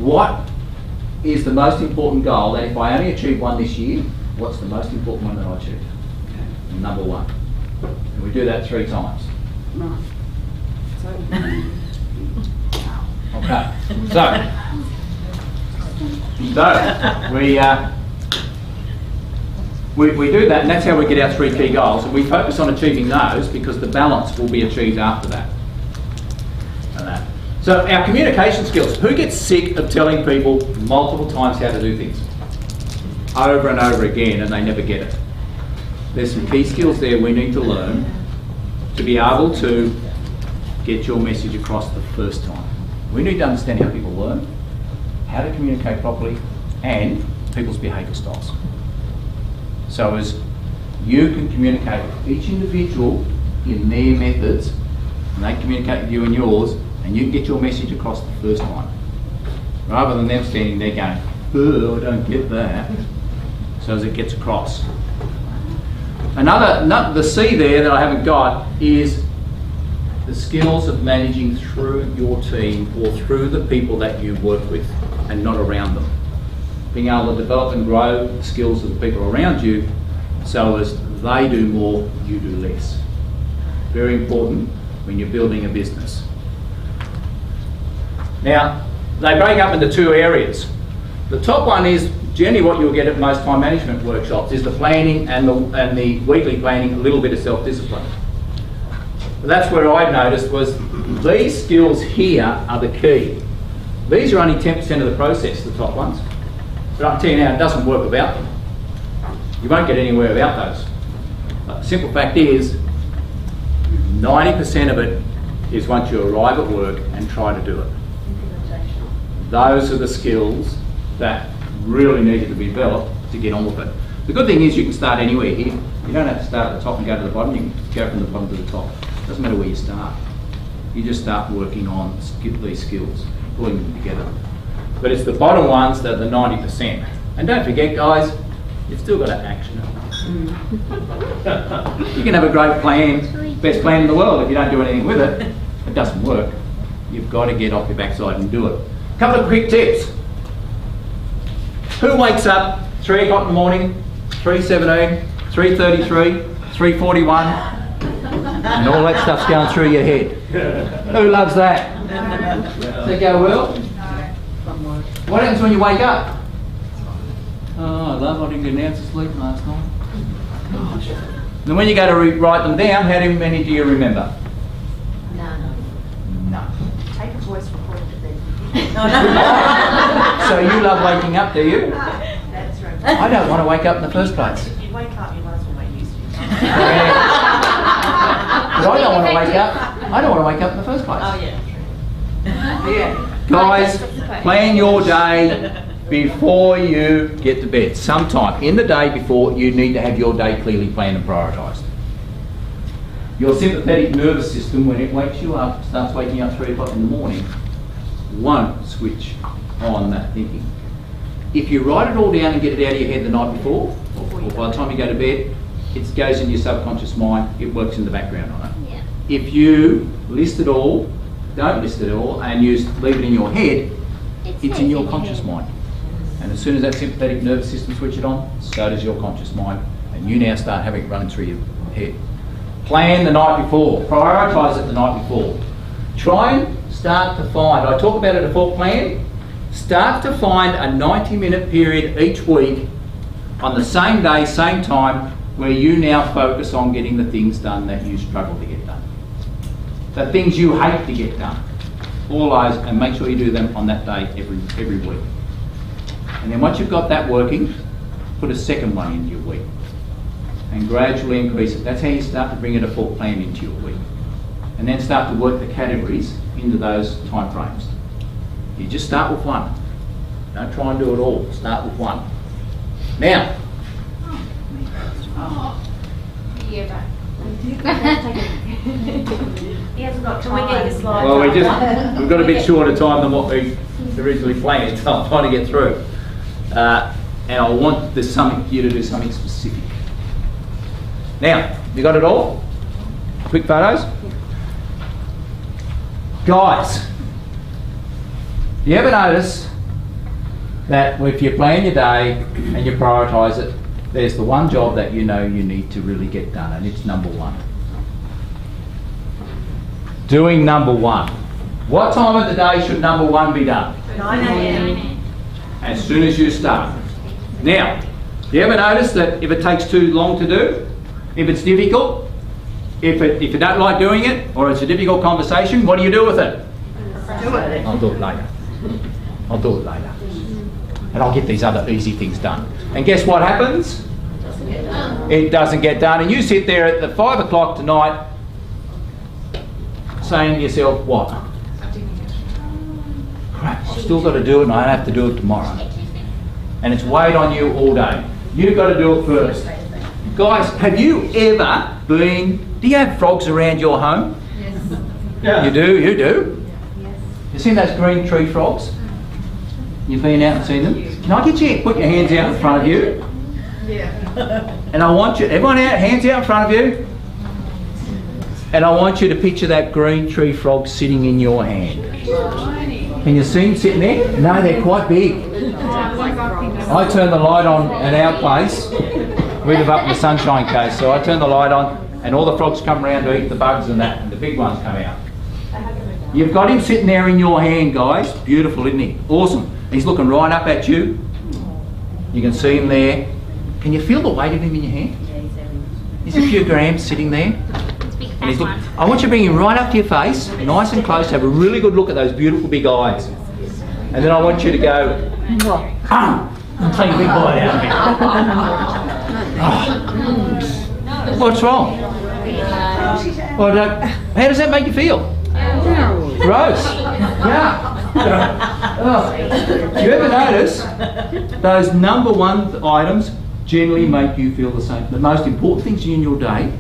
what is the most important goal, and if I only achieve one this year, what's the most important one that I achieve? Number one. And we do that 3 times. Right. Okay. We do that, and that's how we get our 3 key goals, and we focus on achieving those because the balance will be achieved after that. So our communication skills. Who gets sick of telling people multiple times how to do things? Over and over again, and they never get it. There's some key skills there we need to learn to be able to get your message across the first time. We need to understand how people learn, how to communicate properly, and people's behaviour styles. So as you can communicate with each individual in their methods, and they communicate with you in yours, and you can get your message across the first time. Rather than them standing there going, oh, I don't get that. So as it gets across. The C there that I haven't got is the skills of managing through your team or through the people that you work with and not around them. Being able to develop and grow the skills of the people around you so as they do more, you do less. Very important when you're building a business. Now, they break up into 2 areas. The top one is generally what you'll get at most time management workshops is the planning and the weekly planning, a little bit of self-discipline. That's where I noticed was these skills here are the key. These are only 10% of the process, the top ones. But I can tell you now, it doesn't work without them. You won't get anywhere without those. But the simple fact is, 90% of it is once you arrive at work and try to do it. Those are the skills that really need to be developed to get on with it. The good thing is you can start anywhere here. You don't have to start at the top and go to the bottom. You can go from the bottom to the top. It doesn't matter where you start. You just start working on these skills, pulling them together. But it's the bottom ones that are the 90%. And don't forget, guys, you've still got to action it. You can have a great plan, best plan in the world. If you don't do anything with it, it doesn't work. You've got to get off your backside and do it. Couple of quick tips. Who wakes up 3 o'clock in the morning, 3:17, 3:33, 3:41, and all that stuff's going through your head? Who loves that? Does it go well? What happens when you wake up? Oh, I love, I didn't get an ounce of sleep last night. Gosh. Then when you go to write them down, how many do you remember? None. Take a voice recording to them. So you love waking up, do you? That's right. I don't want to wake up in the first place. If you wake up, you might as well make use of it. But I don't want to wake up. I don't want to wake up in the first place. Oh yeah. Yeah. Guys, plan your day before you get to bed. Sometime in the day before, you need to have your day clearly planned and prioritised. Your sympathetic nervous system, when it wakes you up, starts waking you up 3 o'clock in the morning, won't switch on that thinking. If you write it all down and get it out of your head the night before, or by the time you go to bed, it goes in your subconscious mind, it works in the background on it. Yeah. If you list it all, don't list it all, and leave it in your head, it's in your conscious mind. And as soon as that sympathetic nervous system switches on, so does your conscious mind, and you now start having it running through your head. Plan the night before, prioritise it the night before. Try and start to find, I talk about a default plan, start to find a 90-minute period each week on the same day, same time, where you now focus on getting the things done that you struggle to get done. The things you hate to get done. All those, and make sure you do them on that day every week. And then once you've got that working, put a second one into your week. And gradually increase it. That's how you start to bring a default plan into your week. And then start to work the categories into those time frames. You just start with one. Don't try and do it all. Start with one. Now. Yeah, He hasn't got time. Can we get your slide? Well, we've got a bit shorter time than what we originally planned, so I'm trying to get through. And I want you to do something specific. Now, you got it all? Quick photos? Guys, you ever notice that if you plan your day and you prioritise it, there's the one job that you know you need to really get done, and it's number one. Doing number one. What time of the day should number one be done? 9 a.m. As soon as you start. Now, do you ever notice that if it takes too long to do, if it's difficult, if you don't like doing it, or it's a difficult conversation, what do you do with it? Do it. I'll do it later. I'll do it later. And I'll get these other easy things done. And guess what happens? It doesn't get done. And you sit there at the 5 o'clock tonight saying to yourself, what? Crap, I've still got to do it and I have to do it tomorrow. And it's weighed on you all day. You've got to do it first. Guys, have you ever been, do you have frogs around your home? Yes. Yeah. You do? Yes. You've seen those green tree frogs? You've been out and seen them? Can I get you to put your hands out in front of you? Yeah. And I want you, everyone out, hands out in front of you. And I want you to picture that green tree frog sitting in your hand. Can you see him sitting there? No, they're quite big. I turn the light on at our place. We live up in the Sunshine Coast, so I turn the light on and all the frogs come around to eat the bugs and that, and the big ones come out. You've got him sitting there in your hand, guys. Beautiful, isn't he? Awesome. He's looking right up at you. You can see him there. Can you feel the weight of him in your hand? He's a few grams sitting there. And he's I want you to bring him right up to your face, nice and close, have a really good look at those beautiful big eyes. And then I want you to go, and take a big bite out of me. What's wrong? Well, how does that make you feel? Gross. Yeah. You ever notice those number one items generally make you feel the same? The most important things in your day,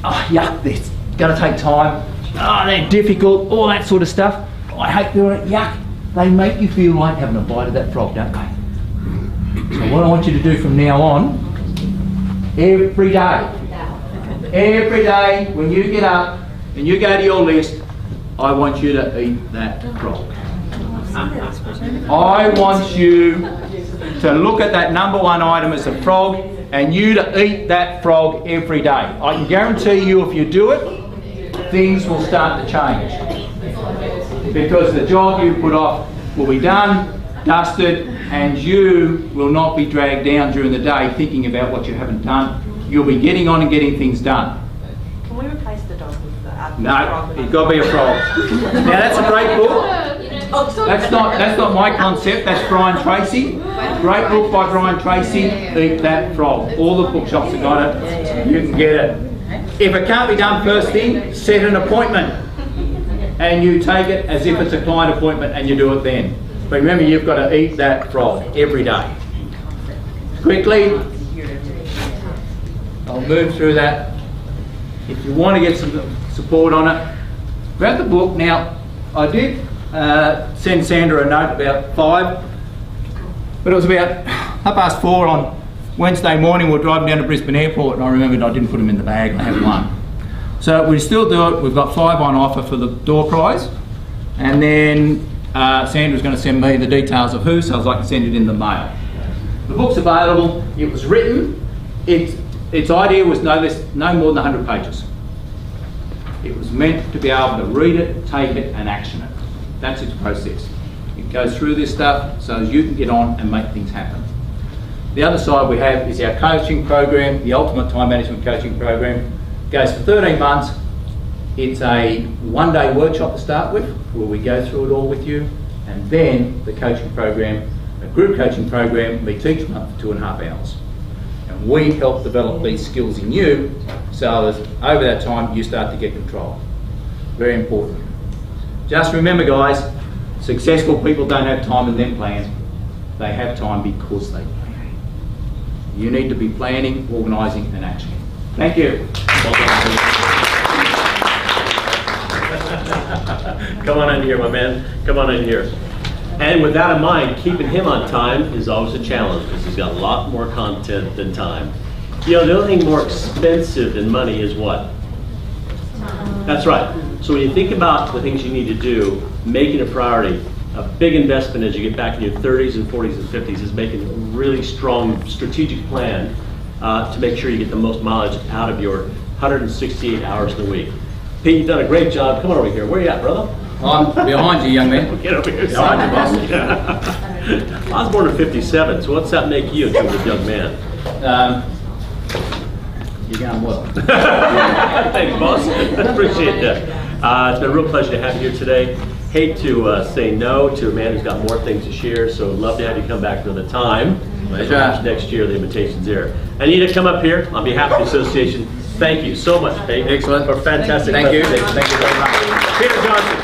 oh yuck, it's going to take time, oh they're difficult, all that sort of stuff. I hate doing it, yuck. They make you feel like having a bite of that frog, don't they? So what I want you to do from now on, every day when you get up and you go to your list, I want you to eat that frog. I want you to look at that number one item as a frog and you to eat that frog every day. I can guarantee you if you do it, things will start to change. Because the job you put off will be done, dusted, and you will not be dragged down during the day thinking about what you haven't done. You'll be getting on and getting things done. Can we replace the dog with the No, it's got to be a frog. Now that's a great book. That's not my concept, that's Brian Tracy. Great book by Brian Tracy, Eat That Frog. All the bookshops have got it, you can get it. If it can't be done first thing, set an appointment. And you take it as if it's a client appointment and you do it then. But remember, you've got to eat that frog every day. Quickly, I'll move through that. If you want to get some support on it, grab the book. Now, I did send Sandra a note about 5, but it was about 4:30 on Wednesday morning. We were driving down to Brisbane Airport and I remembered I didn't put them in the bag and I had one. So we still do it. We've got 5 on offer for the door prize, and then Sandra's going to send me the details of who, so I was like to send it in the mail. The book's available. It was written. Its idea was no more than 100 pages. It was meant to be able to read it, take it, and action it. That's its process. It goes through this stuff so as you can get on and make things happen. The other side we have is our coaching program, the Ultimate Time Management Coaching Program. It goes for 13 months. It's a one-day workshop to start with, where we go through it all with you, and then the coaching program, a group coaching program, meets each month for 2.5 hours. And we help develop these skills in you so that over that time you start to get control. Very important. Just remember, guys, successful people don't have time in their plan. They have time because they plan. You need to be planning, organising and actioning. Thank you. Come on in here, my man. Come on in here. And with that in mind, keeping him on time is always a challenge because he's got a lot more content than time. You know, the only thing more expensive than money is what? That's right. So when you think about the things you need to do, making a priority, a big investment as you get back in your 30s and 40s and 50s is making a really strong strategic plan to make sure you get the most mileage out of your 168 hours in a week. Pete, you've done a great job. Come on over here. Where are you at, brother? I'm behind you, young man. Get over here. Behind you, boss. I was born in 57, so what's that make you in terms of young man? You're going well. Thanks, boss. Appreciate that. It's been a real pleasure to have you here today. Hate to say no to a man who's got more things to share, so love to have you come back another time. Perhaps next year, the invitation's there. Anita, come up here on behalf of the association. Thank you so much, Pete. Excellent. For fantastic Thank you. presentation. Thank you very much. Peter Johnson.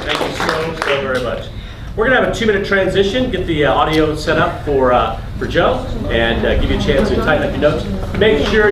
Thank you so very much. We're going to have a 2-minute transition, get the audio set up for Joe, and give you a chance to tighten up your notes. Make sure